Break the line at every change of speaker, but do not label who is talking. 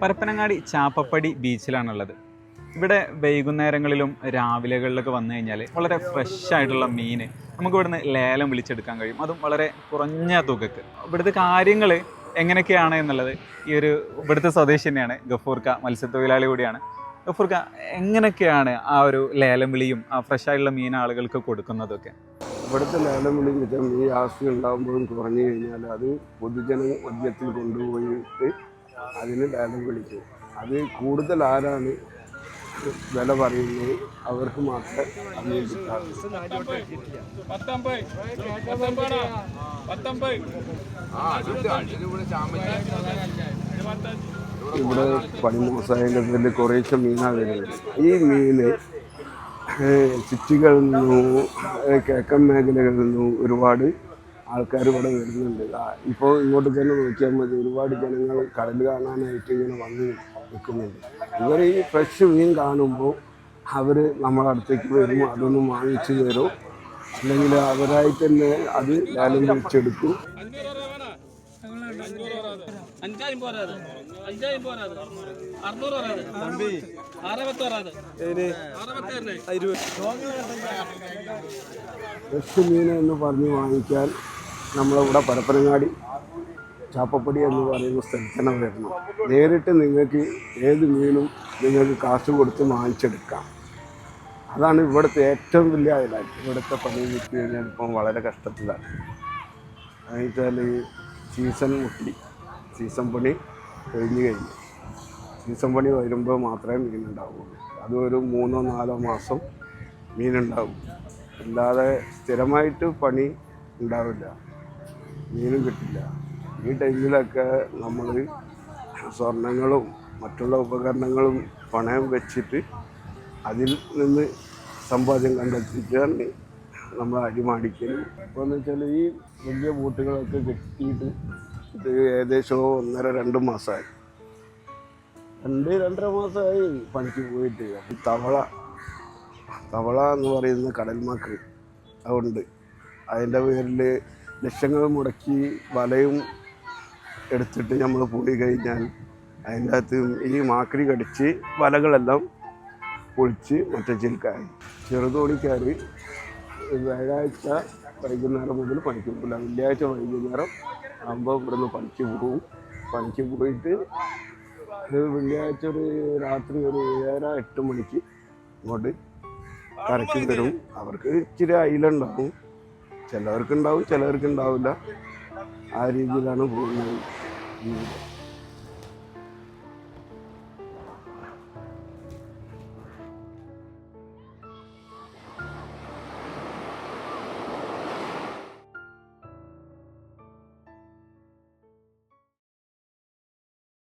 പരപ്പനങ്ങാടി ചാപ്പപ്പടി ബീച്ചിലാണുള്ളത്. ഇവിടെ വൈകുന്നേരങ്ങളിലും രാവിലെകളിലൊക്കെ വന്നു കഴിഞ്ഞാൽ വളരെ ഫ്രഷ് ആയിട്ടുള്ള മീൻ നമുക്ക് ഇവിടുന്ന് ലേലം വിളിച്ചെടുക്കാൻ കഴിയും. അതും വളരെ കുറഞ്ഞ തുകക്ക്. ഇവിടുത്തെ കാര്യങ്ങൾ എങ്ങനെയൊക്കെയാണ് എന്നുള്ളത് ഇവിടുത്തെ സ്വദേശി തന്നെയാണ് ഗഫൂർക്ക, മത്സ്യത്തൊഴിലാളി കൂടിയാണ്. ഗഫൂർക്ക, എങ്ങനെയൊക്കെയാണ് ആ ഒരു ലേലം വിളിയും ആ ഫ്രഷ് ആയിട്ടുള്ള മീൻ ആളുകൾക്ക് കൊടുക്കുന്നതൊക്കെ?
ഇവിടുത്തെ ലേലം വിളി എന്ന് വെച്ചാൽ ഈ ആസ്തി ഉണ്ടാകുമ്പോഴും കുറഞ്ഞു കഴിഞ്ഞാൽ അത് പൊതുജന മധ്യത്തിൽ കൊണ്ടുപോയിട്ട് അതിന് ലേലം വിളിക്കും. അത് കൂടുതൽ ആരാണ് വില പറയുന്നത് അവർക്ക് മാത്രമേ അതിന് കിട്ടാറുള്ളൂ. ഇവിടെ പണിമോസായതിൻ്റെ പേരിൽ കുറേശ്ശെ മീനാണ് വരുന്നത്. ഈ മീന് സിറ്റികളിൽ നിന്നും കിഴക്കൻ മേഖലകളിൽ നിന്നും ഒരുപാട് ആൾക്കാർ ഇവിടെ വരുന്നുണ്ട്. ഇപ്പോൾ ഇങ്ങോട്ട് തന്നെ നോക്കിയാൽ മതി, ഒരുപാട് ജനങ്ങൾ കടൽ കാണാനായിട്ട് ഇങ്ങനെ വന്ന് നിൽക്കുന്നുണ്ട്. ഇവർ ഈ ഫ്രഷ് മീൻ കാണുമ്പോൾ അവർ നമ്മളെ അടുത്തേക്ക് വരുമ്പോൾ അതൊന്നും വാങ്ങിച്ചു തരും, അല്ലെങ്കിൽ അവരായിട്ട് തന്നെ അത് ലേലം വിളിച്ചെടുക്കും. ഫ്രഷ് മീൻ എന്ന് പറഞ്ഞ് വാങ്ങിക്കാൻ നമ്മളിവിടെ പരപ്പനങ്ങാടി ചാപ്പപ്പടി എന്ന് പറയുന്ന സ്ഥലത്തന്നെ വരണം. നേരിട്ട് നിങ്ങൾക്ക് ഏത് മീനും നിങ്ങൾക്ക് കാശ് കൊടുത്ത് വാങ്ങിച്ചെടുക്കാം. അതാണ് ഇവിടുത്തെ ഏറ്റവും വലിയ ഹൈലൈറ്റ്. ഇവിടുത്തെ പണി വിറ്റ് കഴിഞ്ഞാൽ ഇപ്പം വളരെ കഷ്ടത്തിലാണ്. എന്നുവെച്ചാൽ സീസൺ പണി കഴിഞ്ഞ് സീസൺ പണി വരുമ്പോൾ മാത്രമേ മീനുണ്ടാവുള്ളൂ. അതൊരു 3-4 മാസം മീനുണ്ടാവും, അല്ലാതെ സ്ഥിരമായിട്ട് പണി ഉണ്ടാവില്ല, മീനും കിട്ടില്ല. ഈ ടൈമിലൊക്കെ നമ്മൾ സ്വർണങ്ങളും മറ്റുള്ള ഉപകരണങ്ങളും പണയം വെച്ചിട്ട് അതിൽ നിന്ന് സമ്പാദ്യം കണ്ടെത്തിയിട്ടാണ് നമ്മൾ അടിമാടിക്കൽ. ഇപ്പോൾ എന്ന് വെച്ചാൽ ഈ വലിയ ബോട്ടുകളൊക്കെ കെട്ടിയിട്ട് ഇത് ഏകദേശം 1.5-2 മാസമായി, 2-2.5 മാസമായി പണിക്ക് പോയിട്ട്. തവള എന്ന് പറയുന്ന കടൽമാക്ക് അതുകൊണ്ട് അതിൻ്റെ പേരിൽ ലക്ഷങ്ങൾ മുടക്കി വലയും എടുത്തിട്ട് നമ്മൾ പോയി കഴിഞ്ഞാൽ അതിൻ്റെ അകത്ത് ഈ മാക്രി കടിച്ച് വലകളെല്ലാം പൊളിച്ച് മറ്റേ ചിൽക്കായി. ചെറുതോണിക്കാർ വ്യാഴാഴ്ച വൈകുന്നേരം മുതൽ പണിക്ക് പോകില്ല, വെള്ളിയാഴ്ച വൈകുന്നേരം ആകുമ്പോൾ ഇവിടുന്ന് പണിക്ക് പോകും. പണിക്ക് പോയിട്ട് വെള്ളിയാഴ്ച ഒരു രാത്രി ഒരു 7-8 മണിക്ക് ഇങ്ങോട്ട് കരയ്ക്ക് വരും. അവർക്ക് ഇച്ചിരി അയിലുണ്ടാവും, ചിലവർക്കുണ്ടാവും ചിലവർക്കുണ്ടാവില്ല. ആ രീതിയിലാണ് പോകുന്നത്.